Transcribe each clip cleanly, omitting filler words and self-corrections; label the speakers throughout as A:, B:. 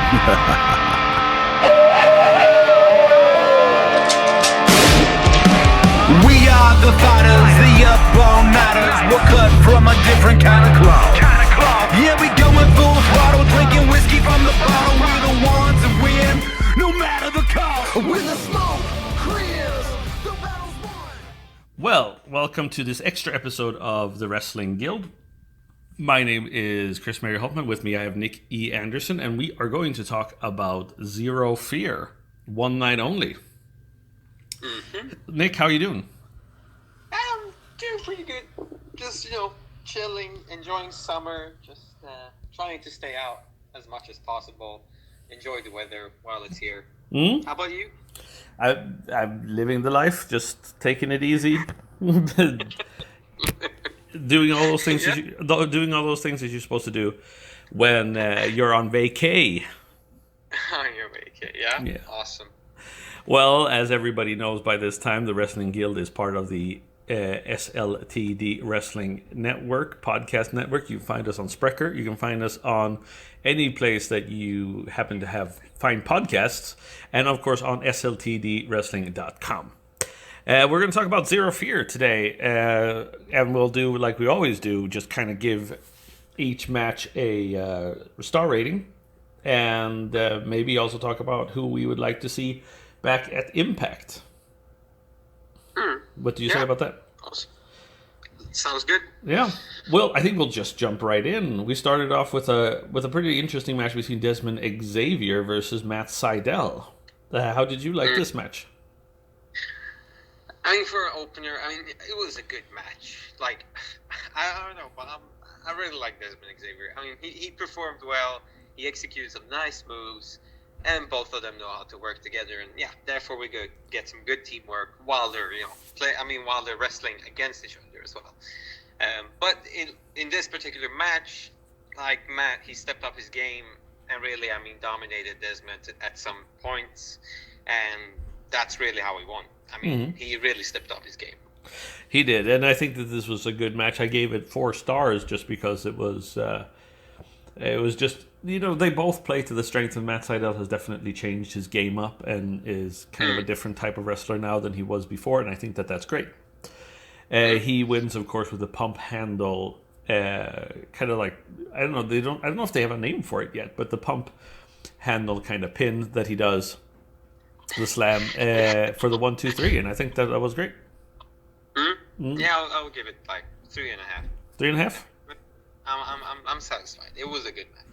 A: We are the fighters, the up all nighters. We're cut from a different kind of cloth. Yeah, we going full throttle, drinking whiskey from the bottle. We're the ones that win, no matter the cost. When the smoke clears, the battle's won.
B: Well, welcome to this extra episode of the Wrestling Guild. My name is Chris Mary Holtman. With me I have Nick E. Anderson, and we are going to talk about Zero Fear, One Night Only. Nick, how are you doing?
C: I'm doing pretty good. Just, chilling, enjoying summer, just trying to stay out as much as possible. Enjoy the weather while it's here. How about you?
B: I'm living the life, just taking it easy. Doing all those things, doing all those things that you're supposed to do when you're on vacay.
C: On your vacay, yeah? Awesome.
B: Well, as everybody knows by this time, the Wrestling Guild is part of the SLTD Wrestling Network, podcast network. You can find us on Spreaker. You can find us on any place that you happen to find podcasts. And, of course, on sltdwrestling.com. We're going to talk about Zero Fear today. And we'll do, like we always do, just kind of give each match a star rating. And maybe also talk about who we would like to see back at Impact. What do you say about that?
C: Awesome. Sounds good.
B: Yeah. Well, I think we'll just jump right in. We started off with a pretty interesting match between Desmond Xavier versus Matt Sydal. How did you like this match?
C: I mean, for an opener, it was a good match. Like, I don't know, but I really like Desmond Xavier. I mean, he performed well. He executed some nice moves. And both of them know how to work together, and therefore we could get some good teamwork while they're while they're wrestling against each other as well. But in this particular match, like Matt, he stepped up his game and really, dominated Desmond at some points, and that's really how he won. He really stepped up his game.
B: He did, and I think that this was a good match. I gave it 4 stars just because it was just. They both play to the strength, and Matt Sydal has definitely changed his game up and is kind of a different type of wrestler now than he was before, and I think that that's great. He wins, of course, with a pump handle, kind of like I don't know if they have a name for it yet, but the pump handle kind of pin that he does, the slam for the 1, 2, 3, and I think that was great.
C: Yeah, I'll give it like 3.5.
B: 3.5.
C: I'm satisfied. It was a good match.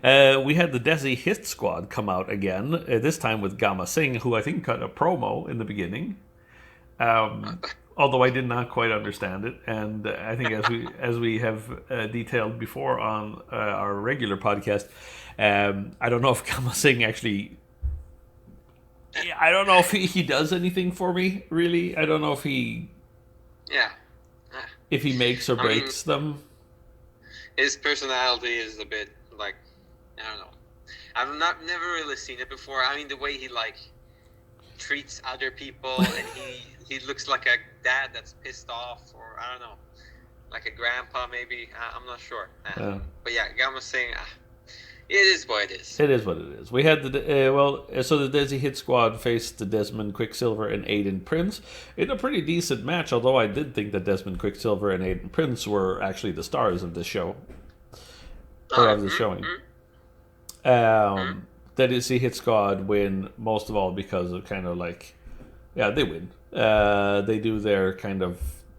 B: Yeah. We had the Desi Hit Squad come out again, this time with Gama Singh, who I think cut a promo in the beginning. Although I did not quite understand it. And I think as we have detailed before on our regular podcast, I don't know if Gama Singh actually... I don't know if he does anything for me, really. I don't know if he... If he makes or breaks them.
C: His personality is a bit like, I don't know. I've never really seen it before. The way he treats other people, and he looks like a dad that's pissed off, or I don't know, like a grandpa maybe. I'm not sure. But yeah, Gama Singh, it is what it is.
B: It is what it is. We had the Desi Hit Squad faced the Desmond Quicksilver and Aiden Prince in a pretty decent match, although I did think that Desmond Quicksilver and Aiden Prince were actually the stars of this show. Or of the showing. The Desi Hit Squad win most of all because of kind of they win. They do their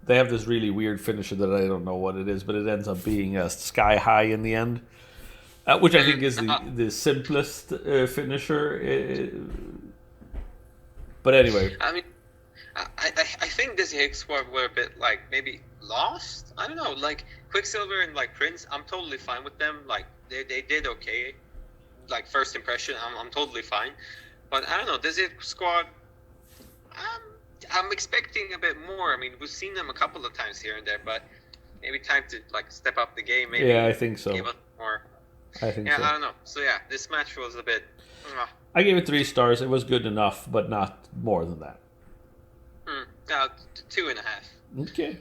B: they have this really weird finisher that I don't know what it is, but it ends up being a sky high in the end. Which I think is the simplest finisher. But anyway.
C: I think this Hit Squad were a bit maybe lost. I don't know. Quicksilver and Prince, I'm totally fine with them. They did okay. First impression, I'm totally fine. But I don't know. This Hit Squad, I'm expecting a bit more. We've seen them a couple of times here and there, but maybe time to step up the game. Maybe
B: I think so.
C: Give us more.
B: I think so.
C: I don't know. So this match was a bit...
B: I gave it 3 stars. It was good enough, but not more than that.
C: 2.5.
B: Okay.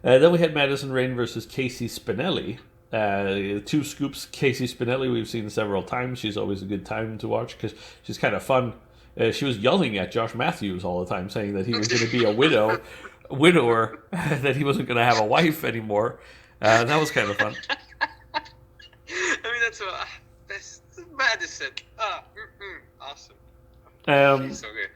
B: Then we had Madison Rayne versus Casey Spinelli. Two scoops. Casey Spinelli, we've seen several times. She's always a good time to watch because she's kind of fun. She was yelling at Josh Matthews all the time, saying that he was going to be a widower, that he wasn't going to have a wife anymore. That was kind of fun.
C: I mean, that's Madison. Awesome. She's so good.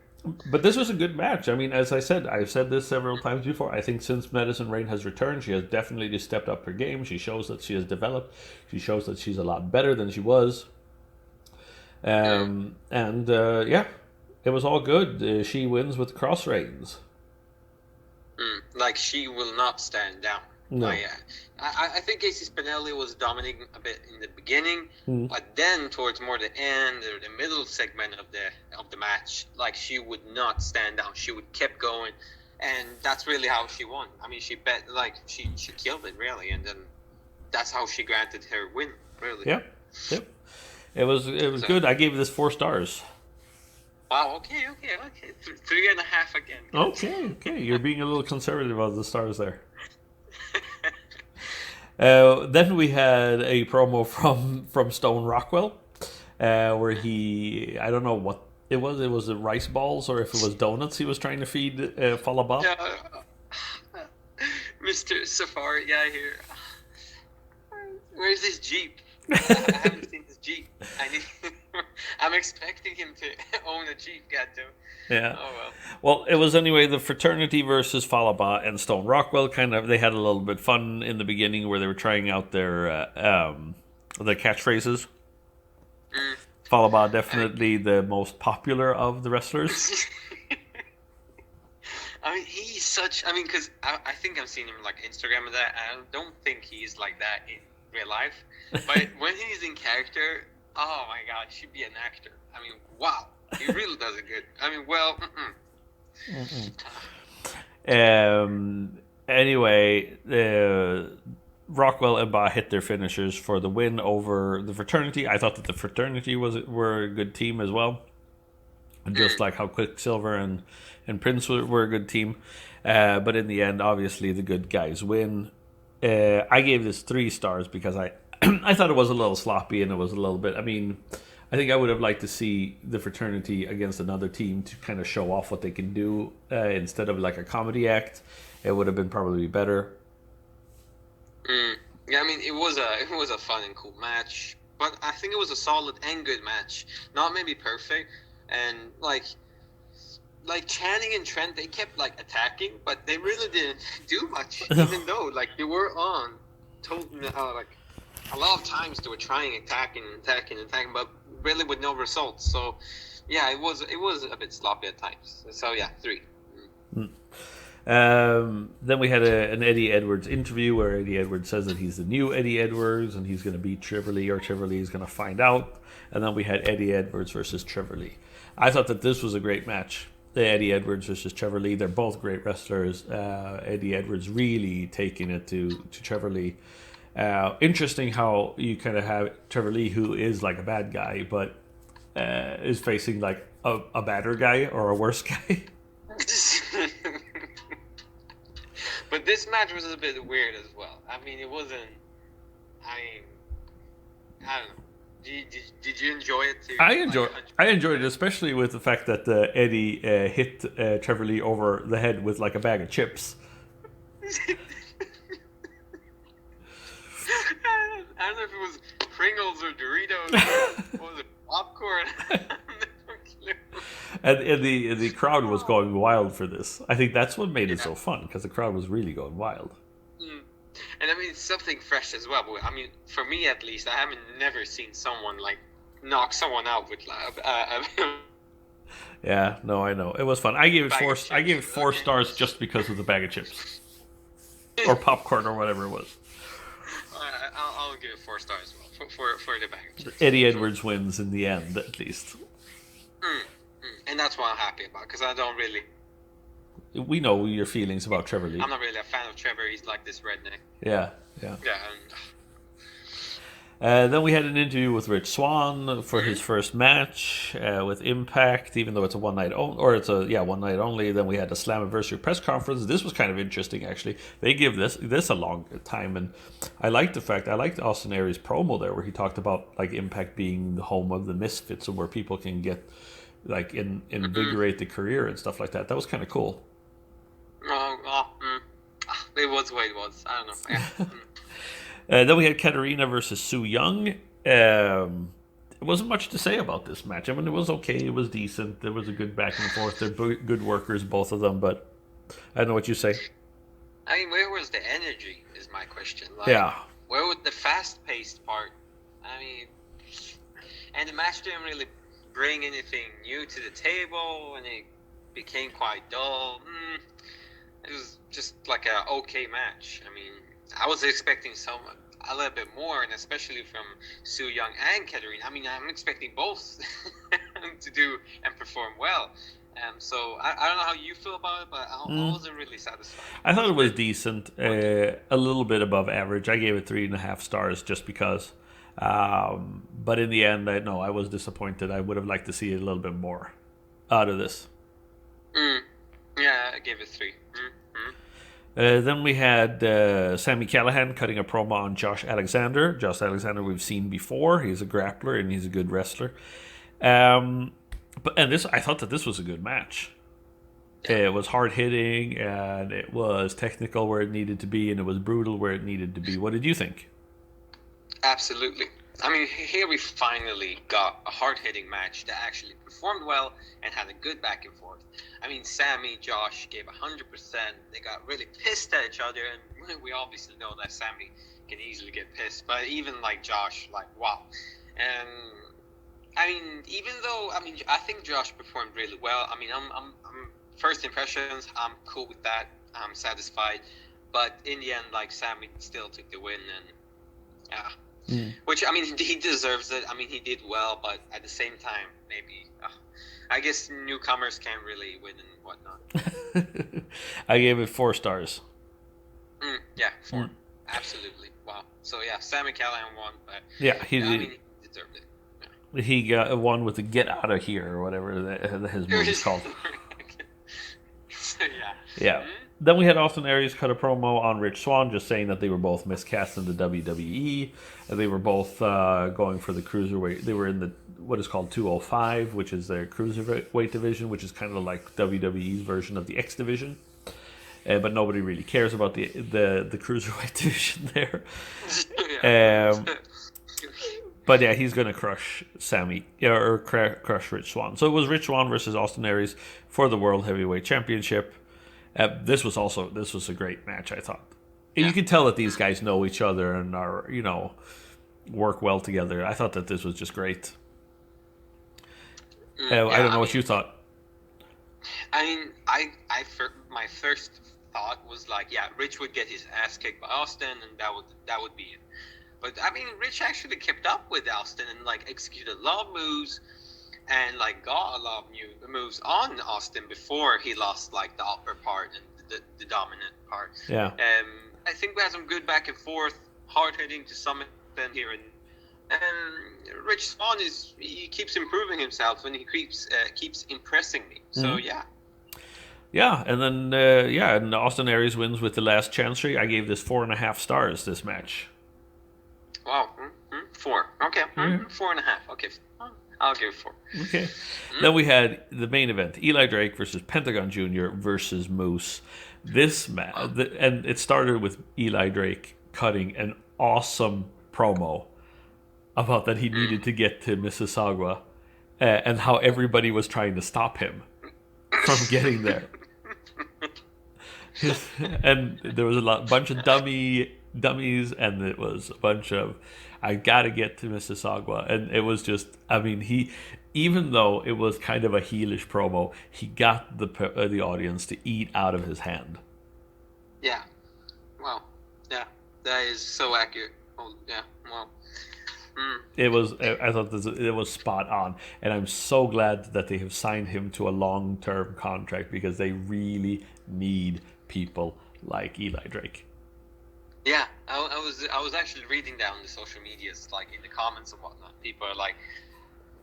B: But this was a good match. I mean, as I said, I've said this several times before. I think since Madison Rayne has returned, she has definitely stepped up her game. She shows that she has developed. She shows that she's a lot better than she was. And it was all good. She wins with cross reigns.
C: Like, she will not stand down.
B: No.
C: I think Casey Spinelli was dominating a bit in the beginning, but then towards more the end or the middle segment of the match, like, she would not stand down. She would keep going, and that's really how she won. I mean, she killed it really, and then that's how she granted her win. Really.
B: Yep. It was good. I gave this 4 stars.
C: Wow. Okay. 3.5 again.
B: Okay. You're being a little conservative on the stars there. Then we had a promo from Stone Rockwell, where I don't know what it was it rice balls or if it was donuts he was trying to feed Fallah Bahh?
C: Yeah. Mr. Safari guy here. Where's his Jeep? I haven't seen his Jeep. I'm expecting him to own a Jeep, goddamn.
B: Yeah.
C: Oh well.
B: Well, it was anyway the Fraternity versus Fallah Bahh and Stone Rockwell. They had a little bit fun in the beginning where they were trying out their catchphrases. Fallah Bahh definitely the most popular of the wrestlers.
C: I mean, he's such. I mean, because I think I've seen him like Instagram and that. I don't think he's like that in real life. But when he's in character, oh my god, he should be an actor. I mean, wow. He really does it good. I mean, well,
B: Anyway, Rockwell and Bahh hit their finishers for the win over the Fraternity. I thought that the Fraternity were a good team as well, just like how Quicksilver and Prince were a good team. But in the end, obviously, the good guys win. I gave this 3 stars because I thought it was a little sloppy and it was a little bit. I mean, I think I would have liked to see the Fraternity against another team to kind of show off what they can do instead of like a comedy act. It would have been probably better.
C: Yeah, I mean, it was a fun and cool match, but I think it was a solid and good match. Not maybe perfect, and like Channing and Trent, they kept like attacking, but they really didn't do much, even though like they were on, like a lot of times they were trying attacking, but really with no results. So yeah, it was a bit sloppy at times. So yeah, 3.
B: Then we had an Eddie Edwards interview where Eddie Edwards says that he's the new Eddie Edwards and he's going to beat Trevor Lee, or Trevor Lee is going to find out. And then we had Eddie Edwards versus Trevor Lee. I thought that this was a great match. Eddie Edwards versus Trevor Lee. They're both great wrestlers. Eddie Edwards really taking it to Trevor Lee. Interesting how you kind of have Trevor Lee, who is like a bad guy, but is facing like a badder guy or a worse guy.
C: But this match was a bit weird as well. I mean, it wasn't. I don't know. Did you enjoy it too?
B: I enjoyed it, especially with the fact that Eddie hit Trevor Lee over the head with like a bag of chips.
C: I don't know if it was Pringles or Doritos. Or was it popcorn?
B: And the crowd was going wild for this. I think that's what made it so fun, because the crowd was really going wild.
C: And I mean, it's something fresh as well. But I mean, for me at least, I haven't never seen someone like knock someone out with
B: Yeah, no, I know. It was fun. I gave it 4. I gave it 4 stars just because of the bag of chips or popcorn or whatever it was.
C: I'll give it 4 stars as well for the bag of chips.
B: Eddie Edwards wins in the end, at least.
C: And that's what I'm happy about, because I don't really.
B: We know your feelings about Trevor Lee.
C: I'm not really a fan of Trevor. He's like this redneck.
B: Yeah.
C: Yeah.
B: Then we had an interview with Rich Swann for his first match with Impact, even though it's a one night only. Then we had a Slammiversary press conference. This was kind of interesting, actually. They give this a long time, and I liked Austin Aries' promo there, where he talked about like Impact being the home of the misfits, and where people can get like invigorate the career and stuff like that. That was kind of cool.
C: It was what it was. I don't know. Yeah.
B: Then we had Katarina versus Su Yung. There wasn't much to say about this match. I mean, it was okay. It was decent. There was a good back and forth. They're good workers, both of them. But I don't know what you say.
C: I mean, where was the energy? Is my question. Like,
B: yeah.
C: Where was the fast-paced part? I mean, and the match didn't really bring anything new to the table, and it became quite dull. It was just like a okay match. I mean, I was expecting a little bit more, and especially from Su Yung and Katarina. I mean, I'm expecting both to do and perform well. So I don't know how you feel about it, but I wasn't really satisfied.
B: I thought it was decent, a little bit above average. I gave it 3.5 stars just because. But in the end, I was disappointed. I would have liked to see a little bit more out of this.
C: Yeah, I gave it 3.
B: Then we had Sami Callihan cutting a promo on Josh Alexander. Josh Alexander we've seen before. He's a grappler and he's a good wrestler. I thought that this was a good match. It was hard hitting and it was technical where it needed to be, and it was brutal where it needed to be. What did you think?
C: Absolutely. I mean, here we finally got a hard-hitting match that actually performed well and had a good back and forth. I mean, Sami, Josh gave 100%. They got really pissed at each other, and we obviously know that Sami can easily get pissed. But even like Josh, like wow. And I mean, I think Josh performed really well. I mean, I'm first impressions, I'm cool with that. I'm satisfied. But in the end, like Sami still took the win, and yeah. Which, I mean, he deserves it. I mean, he did well, but at the same time, maybe, I guess newcomers can't really win and whatnot.
B: I gave it 4 stars.
C: Yeah, 4. Absolutely. Wow. So, yeah, Sami Callihan won, but
B: he
C: deserved it. Yeah.
B: He got one with the "Get Out of Here" or whatever his move is called.
C: So, yeah.
B: Yeah. Then we had Austin Aries cut a promo on Rich Swann, just saying that they were both miscast in the WWE. And they were both going for the cruiserweight. They were in the what is called 205, which is their cruiserweight division, which is kind of like WWE's version of the X division. But nobody really cares about the cruiserweight division there. But yeah, he's going to crush Sami, or crush Rich Swann. So it was Rich Swann versus Austin Aries for the World Heavyweight Championship. This was a great match, I thought. Yeah. You could tell that these guys know each other and are, work well together. I thought that this was just great. I don't know what you thought.
C: I mean, my first thought was like, yeah, Rich would get his ass kicked by Austin, and that would be it. But I mean, Rich actually kept up with Austin and like executed a lot of moves, and like got a lot of new moves on Austin before he lost like the upper part and the dominant part.
B: Yeah.
C: I think we had some good back and forth, hard hitting to some extent here, and Rich Swann he keeps improving himself and he keeps impressing me. So yeah.
B: Yeah, and then and Austin Aries wins with the last chancery. I gave this 4.5 stars. This match.
C: Wow, 4. Okay, 4.5. Okay. I'll give 4.
B: Okay. Then we had the main event: Eli Drake versus Pentagon Jr. versus Moose. This match, and it started with Eli Drake cutting an awesome promo about that he needed to get to Mississauga, and how everybody was trying to stop him from getting there. And there was bunch of dummies, and it was a bunch of, I gotta get to Mississauga. And it was just, I mean, even though it was kind of a heelish promo, he got the audience to eat out of his hand.
C: Yeah. Well, yeah, that is so accurate. Oh, yeah, well.
B: It was. I thought it was spot on, and I'm so glad that they have signed him to a long-term contract, because they really need people like Eli Drake.
C: Yeah, I I was actually reading down the social medias, like in the comments and whatnot. People are like,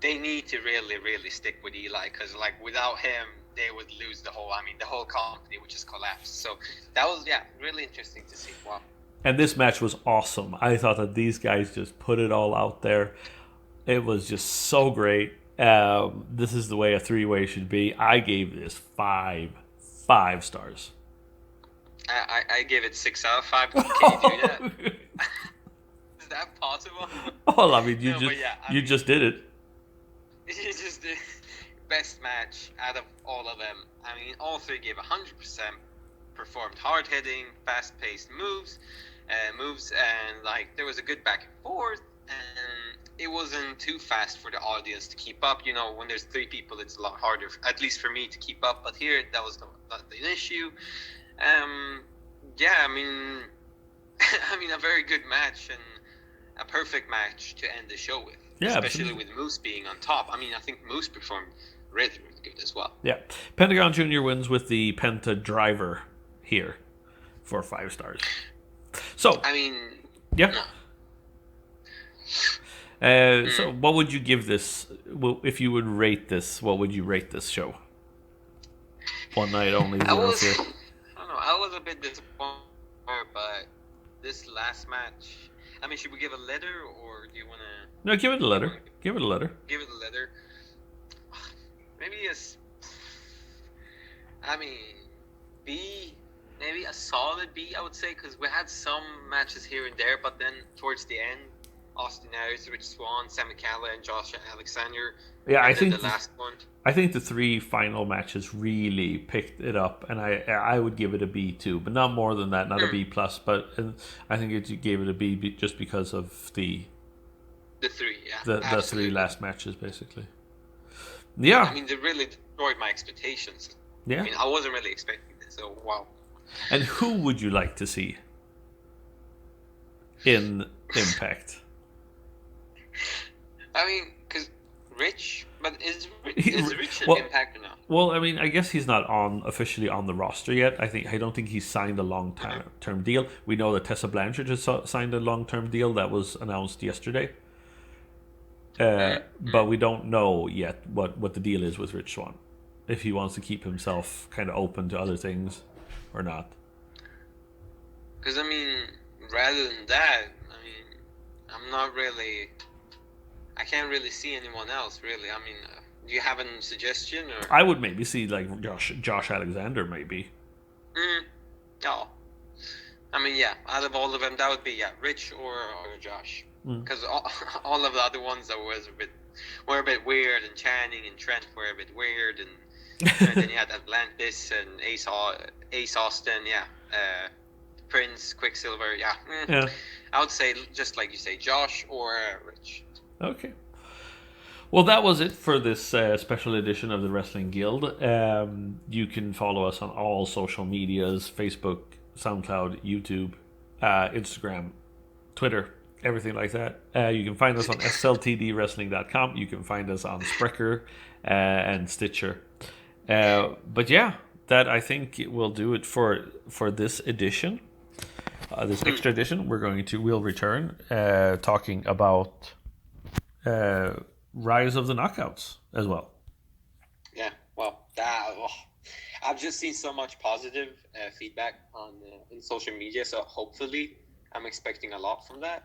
C: they need to really stick with Eli, because like without him, they would lose the whole company would just collapse. So that was really interesting to see. Wow.
B: And this match was awesome. I thought that these guys just put it all out there. It was just so great. This is the way a three-way should be. I gave this five stars.
C: I gave it 6 out of 5. Can you do that? Is that possible?
B: Well, I mean, you just did it.
C: You just did. Best match out of all of them. I mean, all three gave 100%. Performed hard-hitting, fast-paced moves, and like there was a good back and forth, and it wasn't too fast for the audience to keep up. You know, when there's 3 people, it's a lot harder, at least for me, to keep up. But here, that was not the issue. I mean, a very good match and a perfect match to end the show with.
B: Yeah,
C: especially
B: absolutely.
C: with Moose being on top. I mean, I think Moose performed really good as well.
B: Yeah, Pentagon Jr. wins with the Penta Driver here for 5 stars. So,
C: I mean,
B: yeah.
C: No.
B: So, what would you give this? Well, if you would rate this, what would you rate this show? One night only.
C: I was a bit disappointed, but this last match. I mean, should we give a letter, or do you want to?
B: No, give it a letter. Give it a letter.
C: Give it a letter. Maybe B. Maybe a solid B, I would say, because we had some matches here and there, but then towards the end, Austin Aries, Rich Swann, Sami Callihan, and Josh Alexander.
B: Yeah, I
C: think
B: think
C: the last one.
B: I think the 3 final matches really picked it up, and I would give it a B too, but not more than that, not a B plus. But I think it gave it a B just because of the
C: 3, yeah,
B: the 3 last matches, basically. Yeah,
C: I mean, they really destroyed my expectations.
B: Yeah,
C: I mean, I wasn't really expecting this, so wow.
B: And who would you like to see in Impact?
C: I mean, because Rich, but is Rich an Impact or not?
B: Well, I mean, I guess he's not officially on the roster yet. I don't think he's signed a long-term deal. We know that Tessa Blanchard just signed a long-term deal that was announced yesterday. But we don't know yet what the deal is with Rich Swann. If he wants to keep himself kind of open to other things or not.
C: Because, I mean, rather than that, I mean, I can't really see anyone else, really. I mean, do you have a suggestion? Or?
B: I would maybe see, like, Josh Alexander, maybe.
C: Oh. I mean, yeah, out of all of them, that would be, Rich or Josh. Because all of the other ones were a bit weird, and Channing and Trent were a bit weird, and then you had Atlantis and Ace Austin, Prince, Quicksilver,
B: Yeah.
C: I would say, just like you say, Josh or Rich.
B: Okay. Well, that was it for this special edition of the Wrestling Guild. You can follow us on all social medias: Facebook, SoundCloud, YouTube, Instagram, Twitter, everything like that. You can find us on sltdwrestling.com. You can find us on Spreaker and Stitcher. But yeah, that I think will do it for this edition. This extra edition, we'll return talking about Rise of the Knockouts as well.
C: Yeah, well, I've just seen so much positive feedback on in social media, so hopefully I'm expecting a lot from that.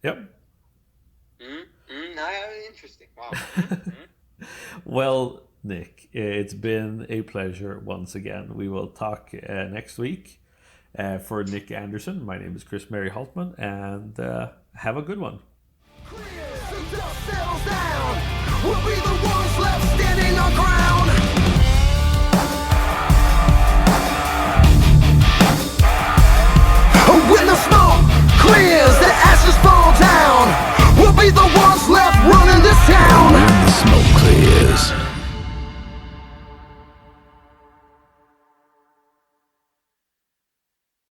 B: Yep.
C: Interesting. Wow.
B: Well, Nick, it's been a pleasure once again. We will talk next week. For Nick Anderson, my name is Chris Mary Haltman, and have a good one.
A: We'll be the